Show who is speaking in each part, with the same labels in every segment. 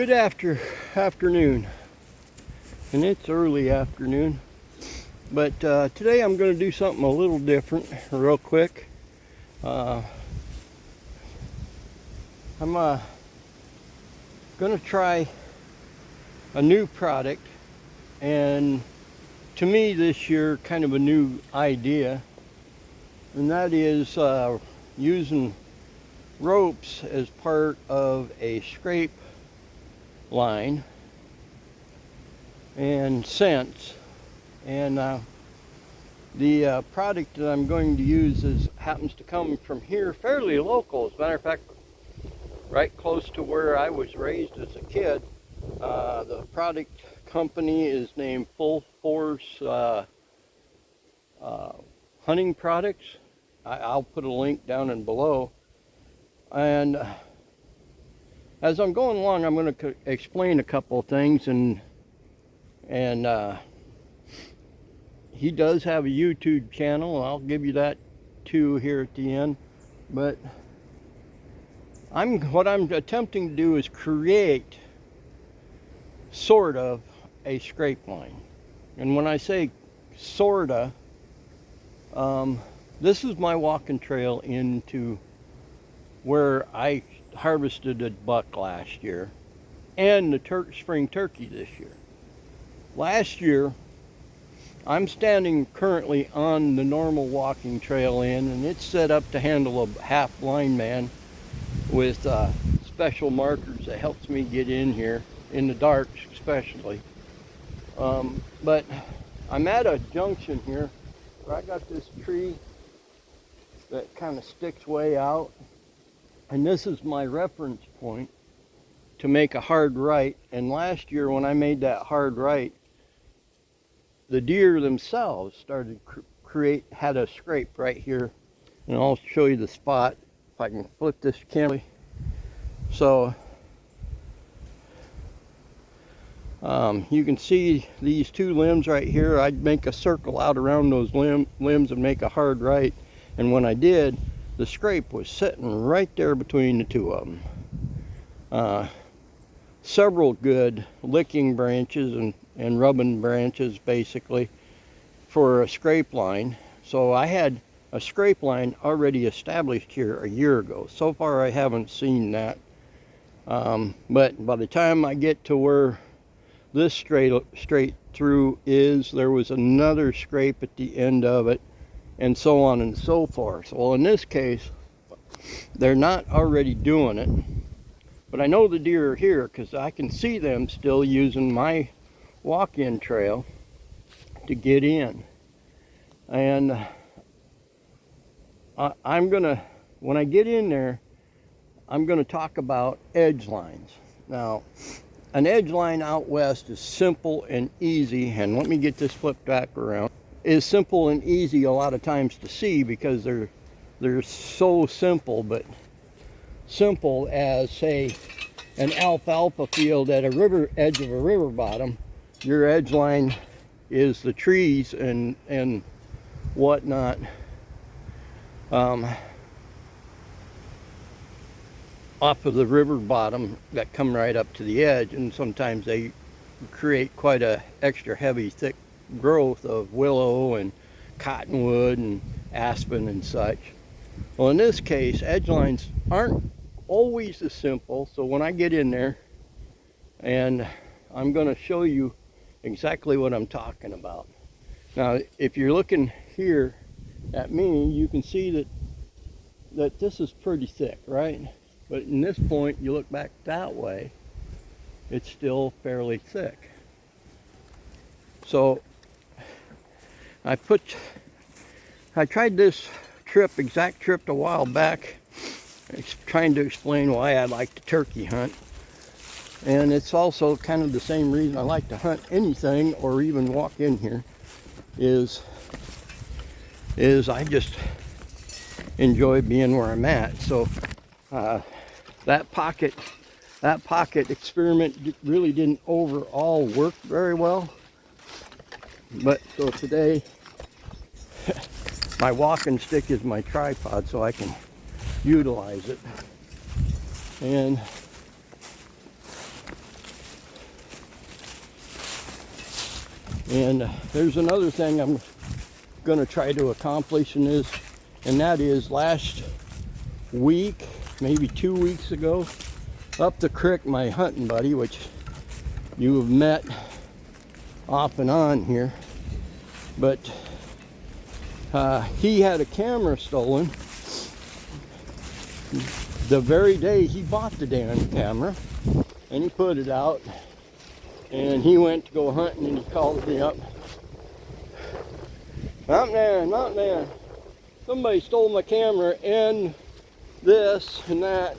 Speaker 1: Good afternoon, and it's early afternoon, but today I'm going to do something a little different real quick. I'm going to try a new product, and to me this year kind of a new idea, and that is using ropes as part of a scrape line and scents. And the product that I'm going to use happens to come from here, fairly local. As a matter of fact, right close to where I was raised as a kid. The product company is named FullForce Hunting Products. I'll put a link down and below. And as I'm going along, I'm going to explain a couple of things, and he does have a YouTube channel. I'll give you that too here at the end. But what I'm attempting to do is create sort of a scrape line. And when I say sorta, this is my walking trail into where I harvested a buck last year and the spring turkey this year. Last year, I'm standing currently on the normal walking trail and it's set up to handle a half blind man with special markers that helps me get in here in the dark especially. But I'm at a junction here where I got this tree that kind of sticks way out. And this is my reference point to make a hard right. And last year when I made that hard right, the deer themselves started had a scrape right here. And I'll show you the spot if I can flip this camera. So you can see these two limbs right here. I'd make a circle out around those limbs and make a hard right. And when I did, the scrape was sitting right there between the two of them. Several good licking branches and rubbing branches basically for a scrape line. So I had a scrape line already established here a year ago. So far I haven't seen that. But by the time I get to where this straight through is, there was another scrape at the end of it, and so on and so forth. Well, in this case, they're not already doing it, but I know the deer are here because I can see them still using my walk-in trail to get in. And when I get in there, I'm gonna talk about edge lines. Now, an edge line out west is simple and easy, and let me get this flipped back around. Is simple and easy a lot of times to see because they're so simple, but simple as, say, an alfalfa field at a edge of a river bottom. Your edge line is the trees and whatnot. Off of the river bottom that come right up to the edge, and sometimes they create quite a extra heavy thick growth of willow and cottonwood and aspen and such. Well, in this case, edge lines aren't always as simple. So when I get in there, and I'm going to show you exactly what I'm talking about. Now, if you're looking here at me, you can see that this is pretty thick, right? But in this point, you look back that way, it's still fairly thick. So I tried this exact trip a while back, trying to explain why I like to turkey hunt. And it's also kind of the same reason I like to hunt anything or even walk in here is I just enjoy being where I'm at. So that pocket experiment really didn't overall work very well. But so today, my walking stick is my tripod, so I can utilize it. And And there's another thing I'm going to try to accomplish in this, and that is last week, maybe 2 weeks ago, up the creek, my hunting buddy, which you have met off and on here, but he had a camera stolen the very day he bought the damn camera, and he put it out, and he went to go hunting, and he called me up. Mountain man, somebody stole my camera and this and that.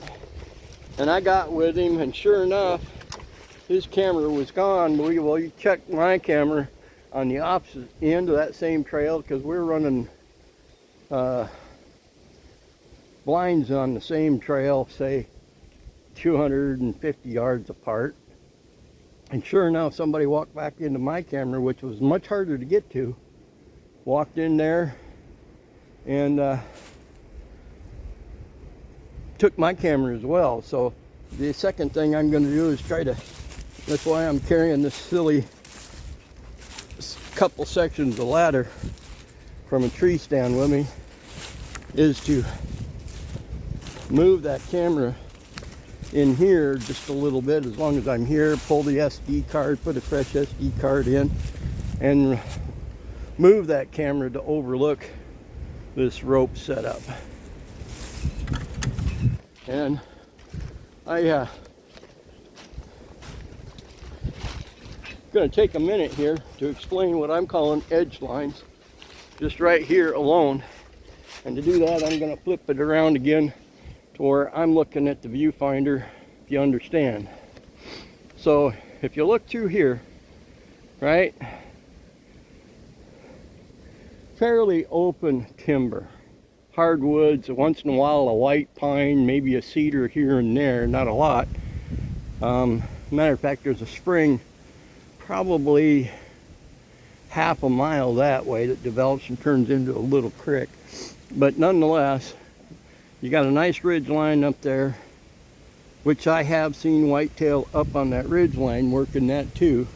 Speaker 1: And I got with him, and sure enough, his camera was gone. Well, you checked my camera on the opposite end of that same trail, because we're running blinds on the same trail, say 250 yards apart. And sure enough, somebody walked back into my camera, which was much harder to get to. Walked in there and took my camera as well. So the second thing I'm going to do is try to, that's why I'm carrying this silly couple sections of ladder from a tree stand with me, is to move that camera in here just a little bit. As long as I'm here, pull the SD card, put a fresh SD card in, and move that camera to overlook this rope setup. And I going to take a minute here to explain what I'm calling edge lines, just right here alone. And to do that, I'm going to flip it around again to where I'm looking at the viewfinder, if you understand. So if you look through here, right, fairly open timber, hardwoods, once in a while a white pine, maybe a cedar here and there, not a lot. Matter of fact, there's a spring probably half a mile that way that develops and turns into a little creek. But nonetheless, you got a nice ridge line up there, which I have seen whitetail up on that ridge line working that too.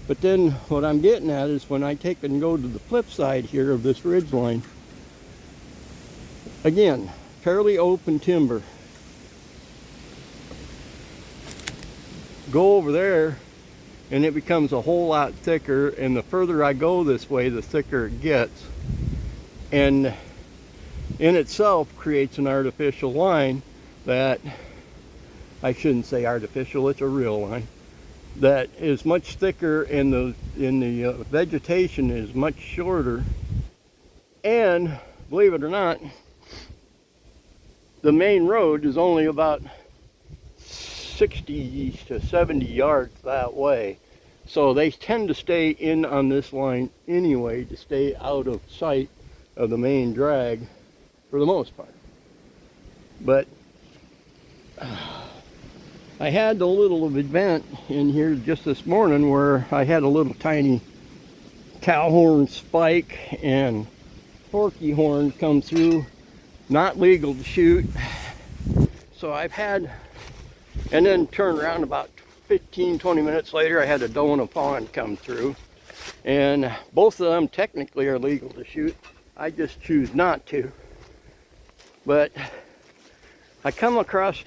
Speaker 1: But then what I'm getting at is when I take and go to the flip side here of this ridge line, again, fairly open timber. Go over there and it becomes a whole lot thicker, and the further I go this way, the thicker it gets. And in itself creates an artificial line that, I shouldn't say artificial, it's a real line, that is much thicker, and the vegetation is much shorter. And believe it or not, the main road is only about 60 to 70 yards that way. So they tend to stay in on this line anyway, to stay out of sight of the main drag for the most part. But I had a little of event in here just this morning where I had a little tiny cow horn spike and turkey horn come through, not legal to shoot. So I've had, and then turn around about 15-20 minutes later, I had a doe and a fawn come through, and both of them technically are legal to shoot. I just choose not to. But I come across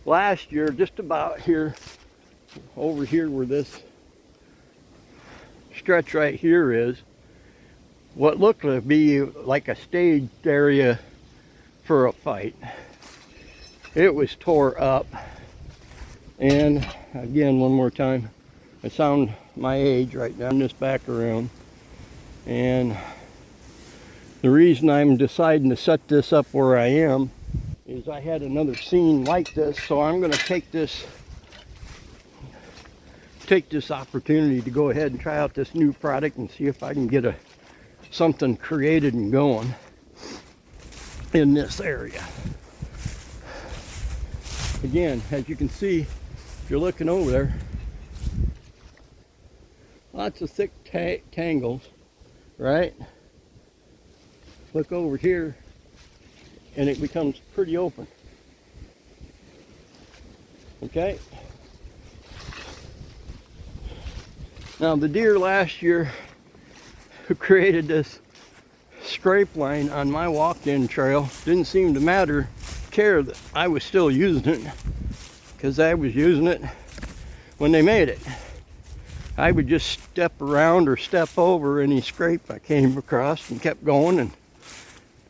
Speaker 1: last year, just about here, over here where this stretch right here is, what looked to be like a staged area for a fight. It was tore up. And again, one more time, I sound my age right down this back around. And the reason I'm deciding to set this up where I am is I had another scene like this, so I'm going to take this opportunity to go ahead and try out this new product and see if I can get something created and going in this area. Again, as you can see, if you're looking over there, lots of thick tangles, right? Look over here and it becomes pretty open. Okay? Now the deer last year who created this scrape line on my walk-in trail didn't seem to care that I was still using it, because I was using it when they made it. I would just step around or step over any scrape I came across and kept going,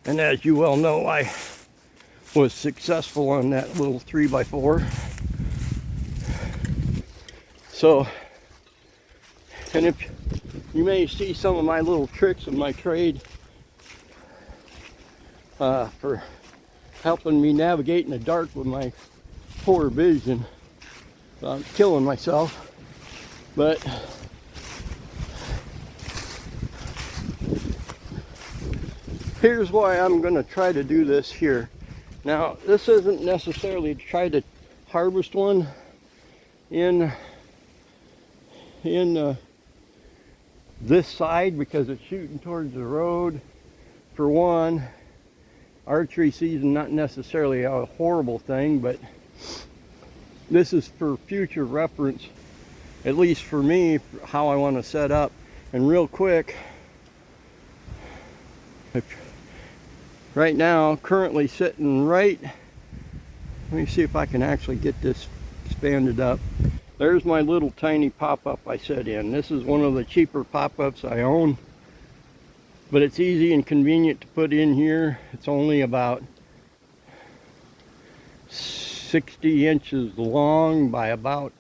Speaker 1: and as you well know, I was successful on that little 3x4. So, and if you may see some of my little tricks of my trade for helping me navigate in the dark with my poor vision. I'm killing myself, but here's why I'm going to try to do this here. Now, this isn't necessarily to try to harvest one in this side, because it's shooting towards the road. For one, archery season, not necessarily a horrible thing, but this is for future reference, at least for me, how I want to set up. And real quick, right now, currently sitting right, let me see if I can actually get this expanded up. There's my little tiny pop-up I set in. This is one of the cheaper pop-ups I own, but it's easy and convenient to put in here. It's only about 60 inches long by about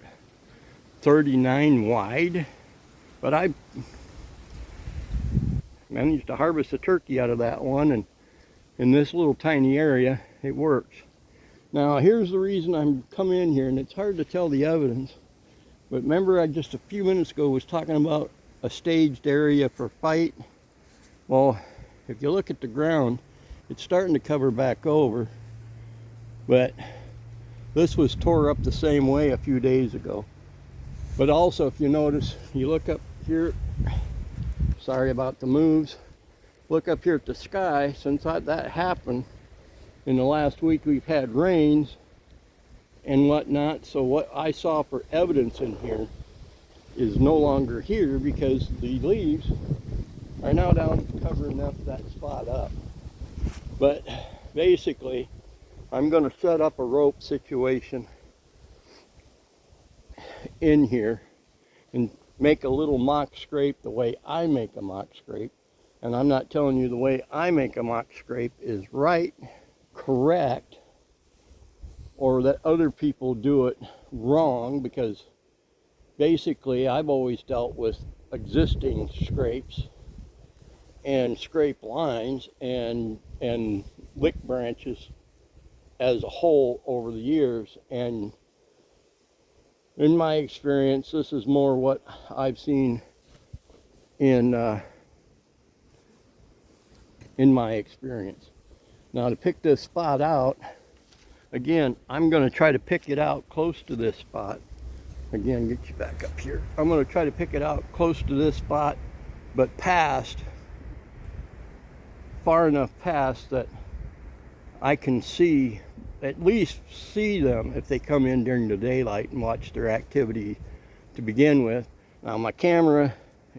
Speaker 1: 39 wide, but I managed to harvest a turkey out of that one, and in this little tiny area it works. Now here's the reason I'm coming in here, and it's hard to tell the evidence, but remember I just a few minutes ago was talking about a staged area for fight. Well, if you look at the ground, it's starting to cover back over, but this was tore up the same way a few days ago. But also, if you notice, you look up here, sorry about the moves, look up here at the sky. Since that happened in the last week, we've had rains and whatnot, so what I saw for evidence in here is no longer here, because the leaves are now down covering up that spot up. But basically, I'm going to set up a rope situation in here and make a little mock scrape the way I make a mock scrape. And I'm not telling you the way I make a mock scrape is right, correct, or that other people do it wrong, because basically I've always dealt with existing scrapes and scrape lines and lick branches as a whole over the years, and in my experience this is more what I've seen in my experience. Now, to pick this spot out, again, I'm going to try to pick it out close to this spot. Again, get you back up here. I'm going to try to pick it out close to this spot, but far enough past that I can see, at least see them if they come in during the daylight and watch their activity to begin with. Now my camera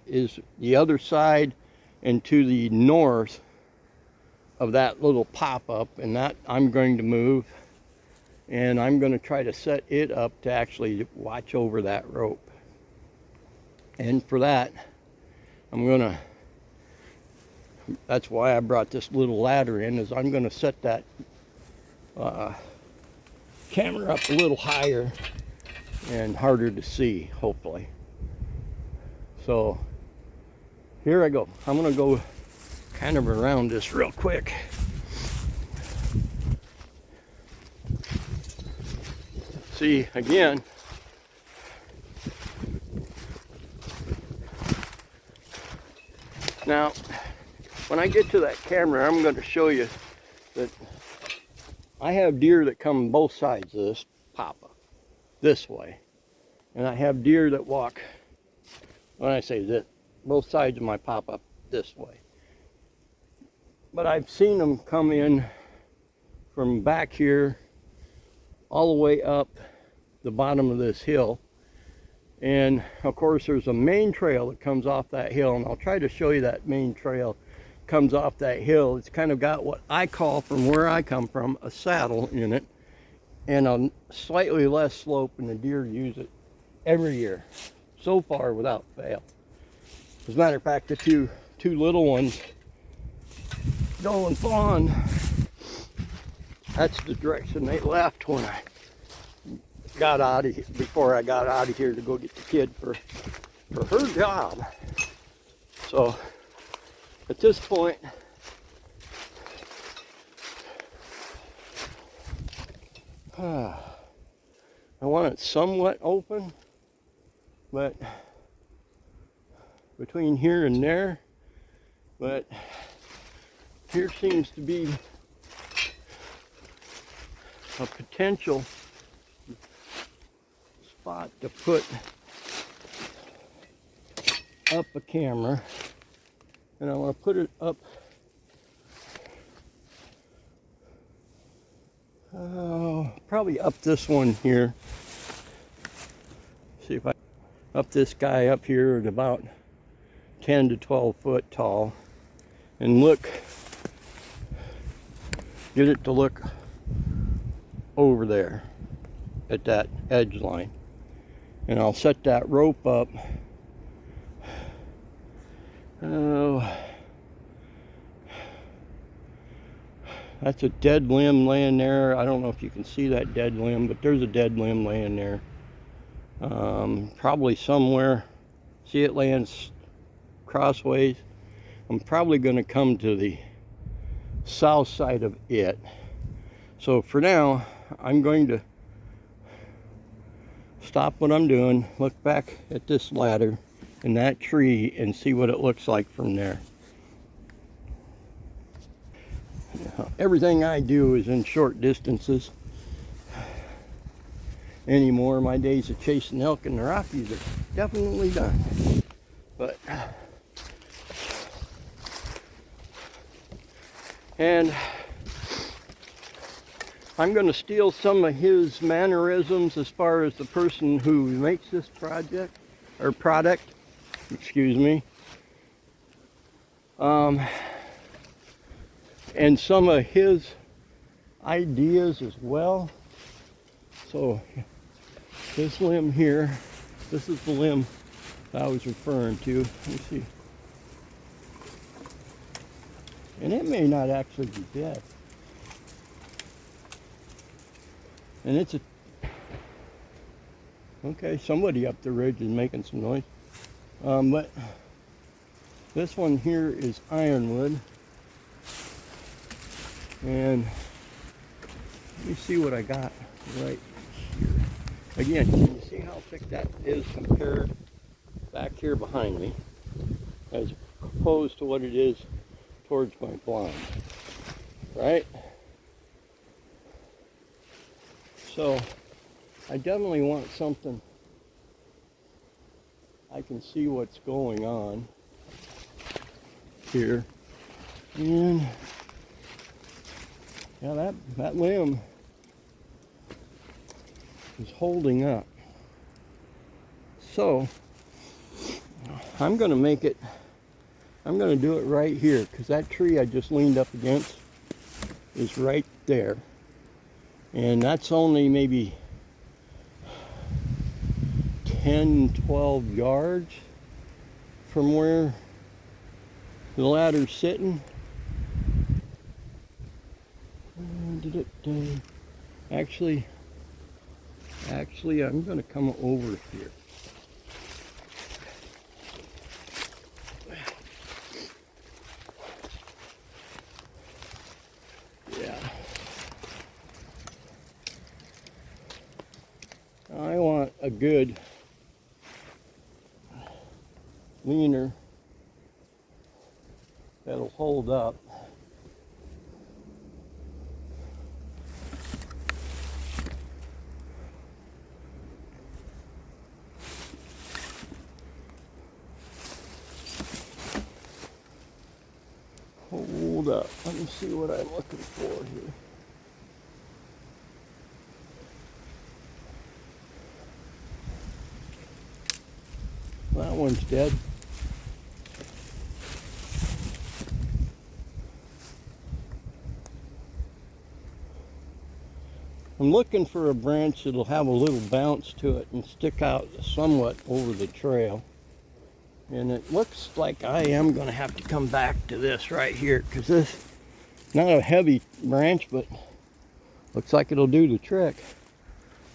Speaker 1: is the other side and to the north of that little pop-up, and that I'm going to move, and I'm going to try to set it up to actually watch over that rope. And for that, that's why I brought this little ladder in, is I'm going to set that camera up a little higher and harder to see, hopefully. So here I go. I'm going to go kind of around this real quick. See, again, now when I get to that camera, I'm going to show you that I have deer that come both sides of this pop-up this way, and I have deer that walk, when I say this, both sides of my pop-up this way. But I've seen them come in from back here all the way up the bottom of this hill, And of course there's a main trail that comes off that hill, and I'll try to show you that main trail comes off that hill. It's kind of got what I call, from where I come from, a saddle in it, and a slightly less slope, and the deer use it every year so far without fail. As a matter of fact, the two little ones go and fawn. That's the direction they left when I got out of here, before I got out of here to go get the kid for her job. So at this point, I want it somewhat open, but between here and there, but here seems to be a potential spot to put up a camera, and I want to put it up probably up this one here. See if I up this guy up here at about 10 to 12 foot tall, and look, get it to look over there at that edge line. And I'll set that rope up. Oh, that's a dead limb laying there. I don't know if you can see that dead limb, but there's a dead limb laying there. Probably somewhere. See it laying crossways. I'm probably going to come to the south side of it. So for now, I'm going to stop what I'm doing, look back at this ladder and that tree, and see what it looks like from there. Everything I do is in short distances anymore. My days of chasing elk in the Rockies are definitely done. But and I'm going to steal some of his mannerisms as far as the person who makes this project or product, excuse me, and some of his ideas as well. So this limb here, this is the limb that I was referring to. Let me see. And it may not actually be dead. And it's a, okay, somebody up the ridge is making some noise. But this one here is ironwood. And let me see what I got right here. Again, can you see how thick that is compared back here behind me, as opposed to what it is towards my blind, right? So I definitely want something I can see what's going on here. And yeah, that limb is holding up. So I'm going to make it, I'm going to do it right here, because that tree I just leaned up against is right there. And that's only maybe 10, 12 yards from where the ladder's sitting. Actually, I'm going to come over here. Yeah. I want a good leaner that'll hold up. Hold up. Let me see what I'm looking for here. That one's dead. I'm looking for a branch that'll have a little bounce to it and stick out somewhat over the trail. And it looks like I am going to have to come back to this right here, because this, not a heavy branch, but looks like it'll do the trick.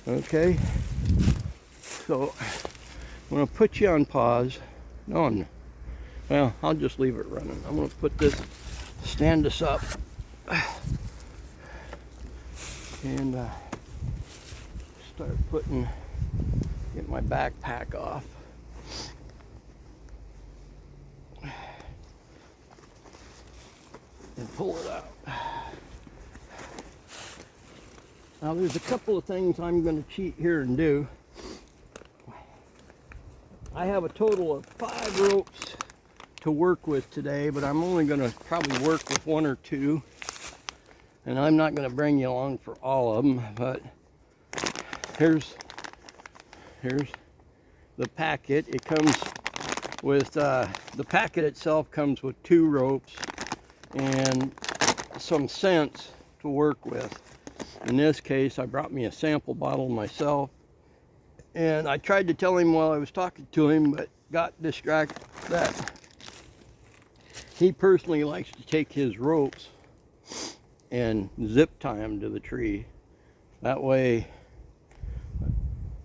Speaker 1: Okay, so I'm going to put you on pause. No, well, I'll just leave it running. I'm going to put this, stand this up, and start get my backpack off. And pull it out. Now there's a couple of things I'm going to cheat here and do. I have a total of 5 ropes to work with today, but I'm only going to probably work with 1 or 2. And I'm not going to bring you along for all of them, but here's the packet. It comes with, the packet itself comes with 2 ropes and some scents to work with. In this case, I brought me a sample bottle myself, and I tried to tell him while I was talking to him, but got distracted that he personally likes to take his ropes and zip tie them to the tree. That way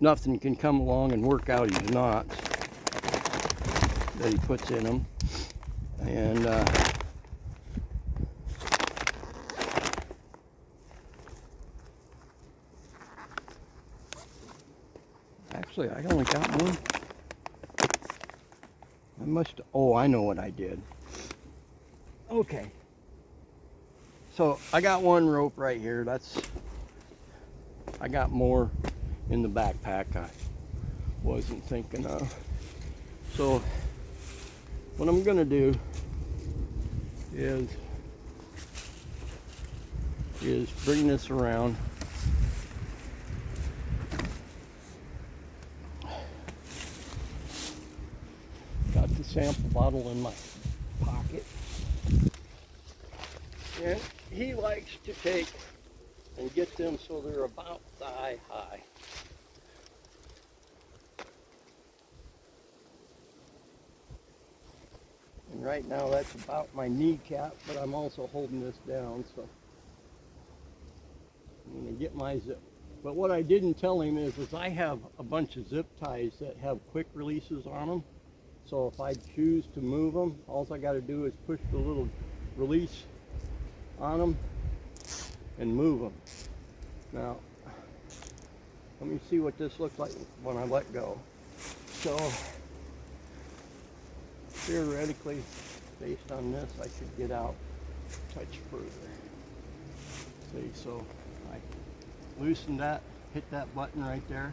Speaker 1: nothing can come along and work out his knots that he puts in them. And actually, I only got one. Oh, I know what I did. Okay. So I got 1 rope right here. I got more in the backpack I wasn't thinking of. So what I'm gonna do is bring this around. Got the sample bottle in my pocket. And he likes to take and get them so they're about thigh high. And right now that's about my kneecap, but I'm also holding this down, so I'm going to get my zip. But what I didn't tell him is I have a bunch of zip ties that have quick releases on them. So if I choose to move them, all I got to do is push the little release on them and move them. Now, let me see what this looks like when I let go. So, theoretically, based on this, I should get out a touch further. See, so I loosen that, hit that button right there,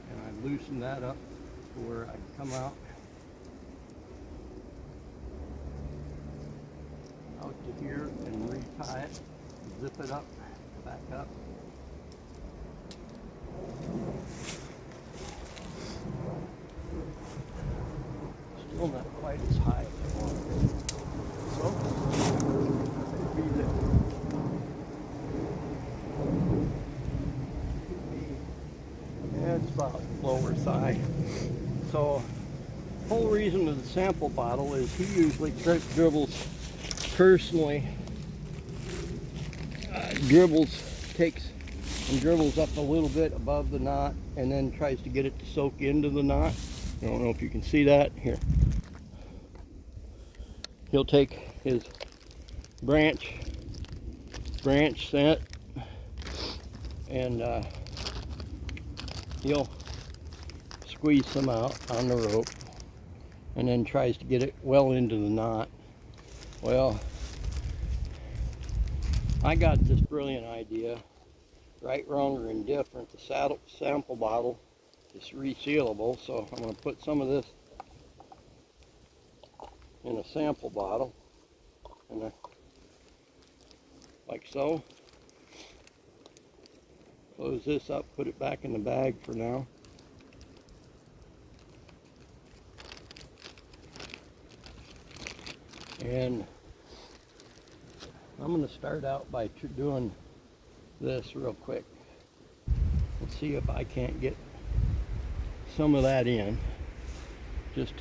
Speaker 1: and I loosen that up to where I can come out to here and retie it, zip it up, back up. Still not quite as high as I want. So, it's about lower thigh. So, the whole reason of the sample bottle is he usually dribbles personally, takes and dribbles up a little bit above the knot and then tries to get it to soak into the knot. I don't know if you can see that here. He'll take his branch scent and he'll squeeze some out on the rope and then tries to get it well into the knot. Well, I got this brilliant idea. Right, wrong, or indifferent, the sample bottle is resealable, so I'm going to put some of this in a sample bottle, and like so. Close this up, put it back in the bag for now. And I'm going to start out by doing this real quick. Let's see if I can't get some of that in. Just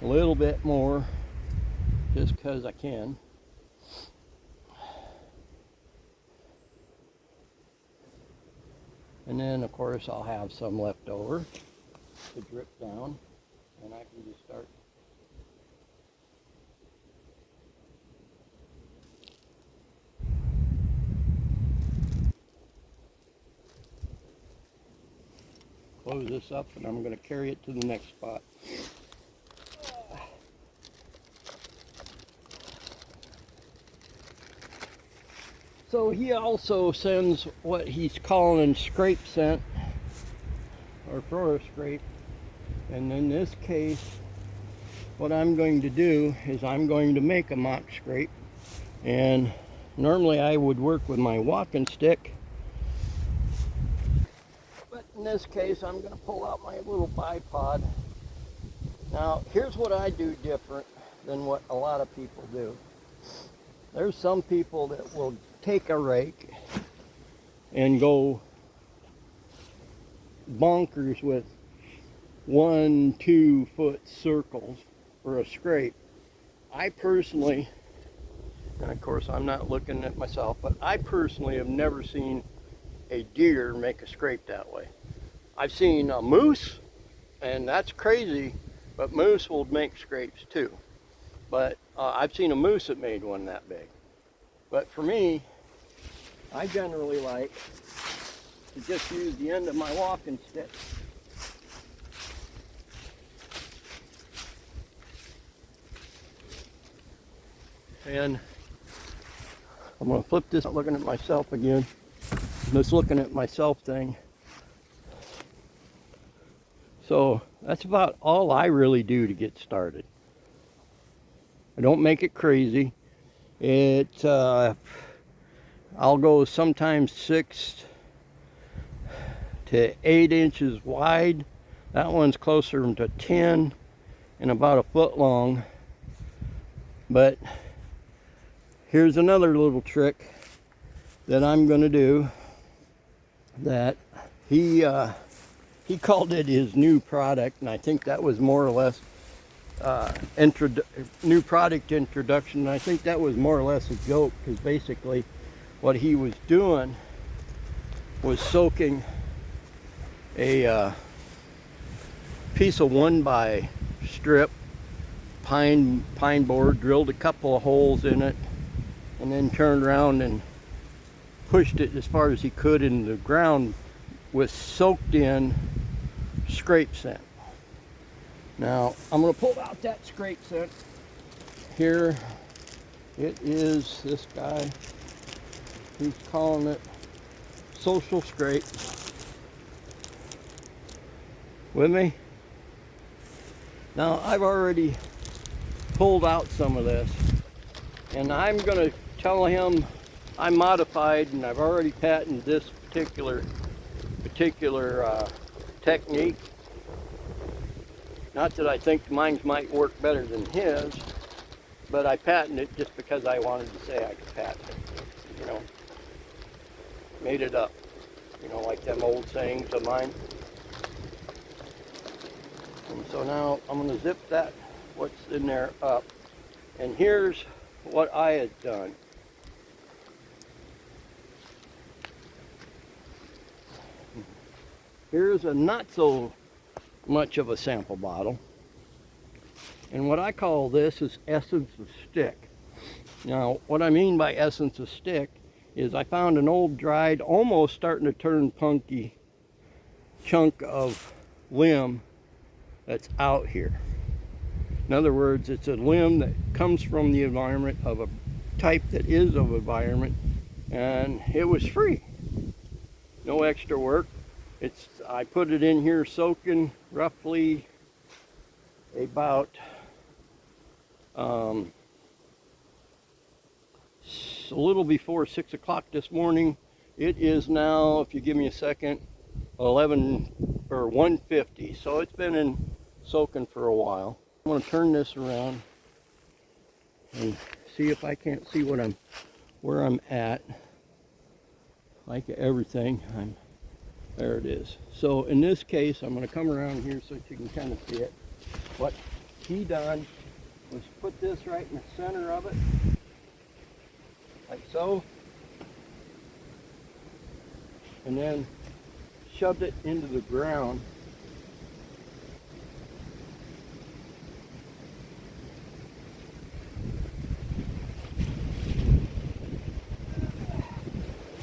Speaker 1: a little bit more, just because I can. And then of course I'll have some left over to drip down, and I can just start close this up, and I'm going to carry it to the next spot. So he also sends what he's calling scrape scent, or thrower scrape. And in this case, what I'm going to do is I'm going to make a mock scrape. And normally I would work with my walking stick, but in this case I'm going to pull out my little bipod. Now here's what I do different than what a lot of people do. There's some people that will take a rake and go bonkers with 1-2 foot circles for a scrape. I personally, and of course I'm not looking at myself, but I personally have never seen a deer make a scrape that way. I've seen a moose, and that's crazy, but moose will make scrapes too. But I've seen a moose that made one that big. But for me, I generally like to just use the end of my walking stick. And I'm going to flip this, looking at myself again. This looking at myself thing. So that's about all I really do to get started. I don't make it crazy. I'll go sometimes 6 to 8 inches wide. That one's closer to 10 and about a foot long. But here's another little trick that I'm going to do that he called it his new product, and I think that was more or less new product introduction. And I think that was more or less a joke, because basically what he was doing was soaking a piece of 1x strip pine board, drilled a couple of holes in it, and then turned around and pushed it as far as he could into the ground with soaked in scrape scent. Now I'm going to pull out that scrape scent here. It is this guy. He's calling it Social Scrape. With me? Now I've already pulled out some of this, and I'm going to tell him I modified, and I've already patented this particular technique. Not that I think mine might work better than his, but I patented it just because I wanted to say I could patent it, you know. Made it up, you know, like them old sayings of mine. And so now I'm going to zip that, what's in there, up. And here's what I had done. Here's a not so much of a sample bottle, and what I call this is essence of stick. Now what I mean by essence of stick is I found an old dried, almost starting to turn punky chunk of limb that's out here. In other words, it's a limb that comes from the environment, of a type that is of environment, and it was free, no extra work. I put it in here soaking roughly about a little before 6 o'clock this morning. It is now, if you give me a second, 1:50. So it's been in soaking for a while. I'm going to turn this around and see if I can't see where I'm at. Like everything, there it is. So in this case, I'm going to come around here so that you can kind of see it. What he done was put this right in the center of it, like so, and then shoved it into the ground.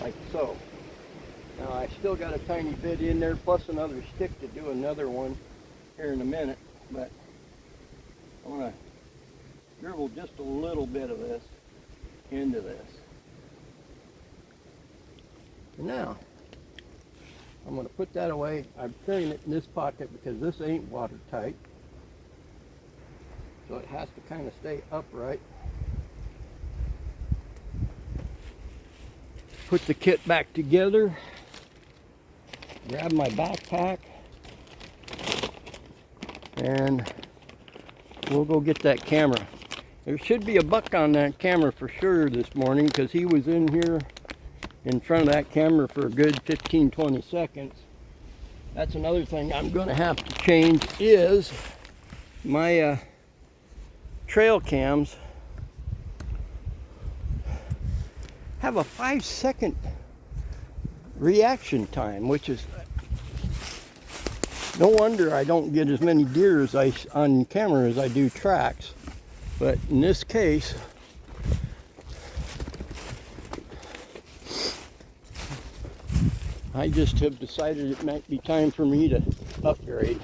Speaker 1: Like so. Now I still got a tiny bit in there, plus another stick to do another one here in a minute, but I want to dribble just a little bit of this into this. And now I'm going to put that away. I'm carrying it in this pocket because this ain't watertight, so it has to kind of stay upright. Put the kit back together, grab my backpack, and we'll go get that camera. There should be a buck on that camera for sure this morning, because he was in here in front of that camera for a good 15-20 seconds. That's another thing I'm going to have to change, is my trail cams have a 5-second reaction time, which is no wonder I don't get as many deer on camera as I do tracks. But in this case, I just have decided it might be time for me to upgrade.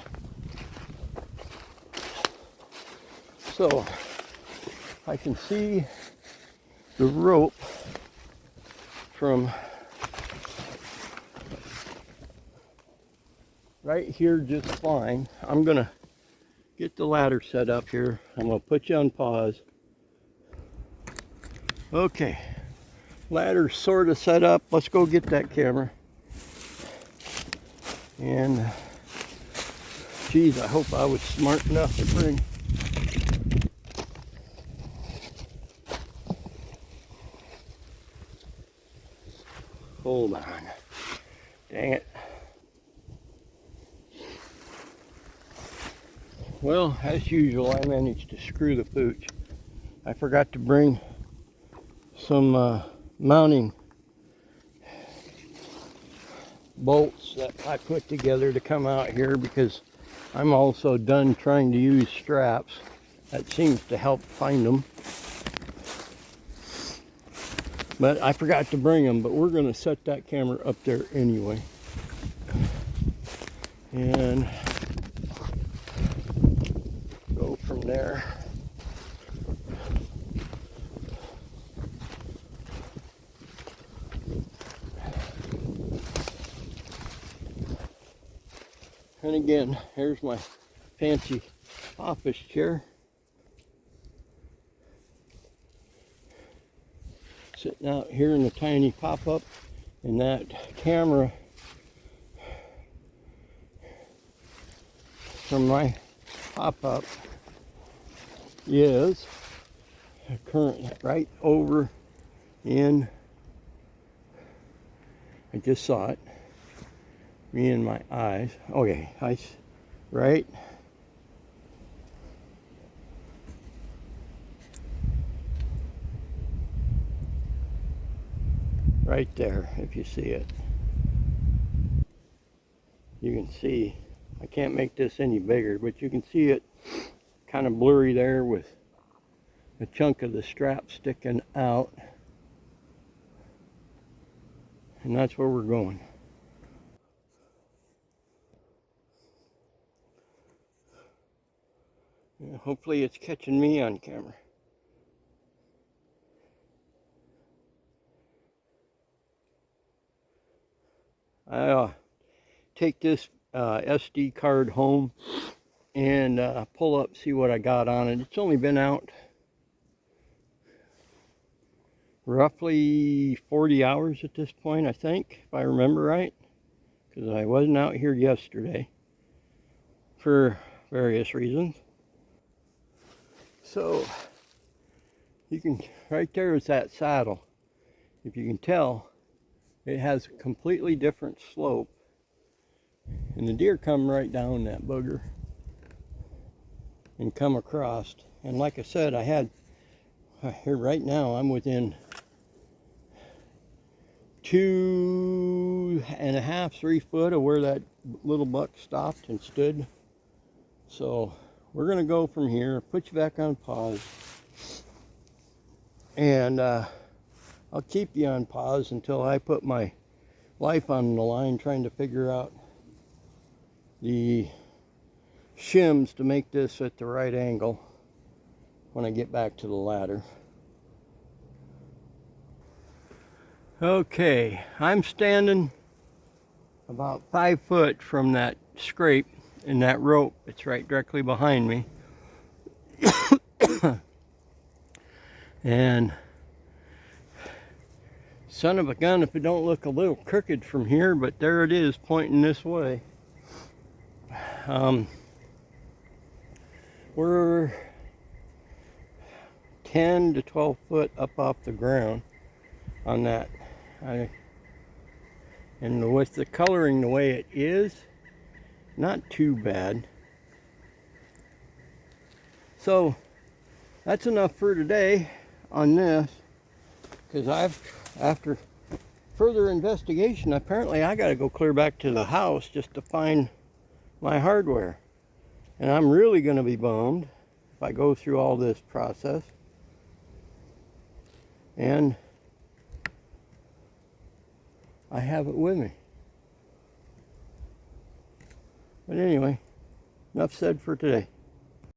Speaker 1: So I can see the rope from right here just fine. I'm gonna get the ladder set up here. I'm gonna put you on pause. Okay, ladder's sort of set up. Let's go get that camera. And geez, I hope I was smart enough to bring. Hold on. Dang it. Well, as usual, I managed to screw the pooch. I forgot to bring some mounting bolts that I put together to come out here, because I'm also done trying to use straps. That seems to help find them. But I forgot to bring them, but we're going to set that camera up there anyway. And go from there. And again, here's my fancy office chair. Sitting out here in the tiny pop-up, and that camera from my pop-up is currently right over in, I just saw it, me and my eyes. Okay, right there, if you see it. You can see, I can't make this any bigger, but you can see it kind of blurry there with a chunk of the strap sticking out. And that's where we're going. Yeah, hopefully it's catching me on camera. I take this SD card home and pull up, see what I got on it. It's only been out roughly 40 hours at this point, I think, if I remember right, because I wasn't out here yesterday for various reasons. So You can, right there is that saddle. If you can tell, it has a completely different slope. And the deer come right down that booger and come across. And like I said, I had, here right now, I'm within 2.5, 3 foot of where that little buck stopped and stood. So we're gonna go from here, put you back on pause, and I'll keep you on pause until I put my life on the line trying to figure out the shims to make this at the right angle when I get back to the ladder. Okay, I'm standing about 5 foot from that scrape and that rope. It's right directly behind me. And son of a gun if it don't look a little crooked from here, but there it is pointing this way. We're 10 to 12 foot up off the ground on that. And with the coloring the way it is, not too bad. So that's enough for today on this, because after further investigation, apparently I got to go clear back to the house just to find my hardware. And I'm really going to be bummed if I go through all this process and I have it with me. But anyway, enough said for today.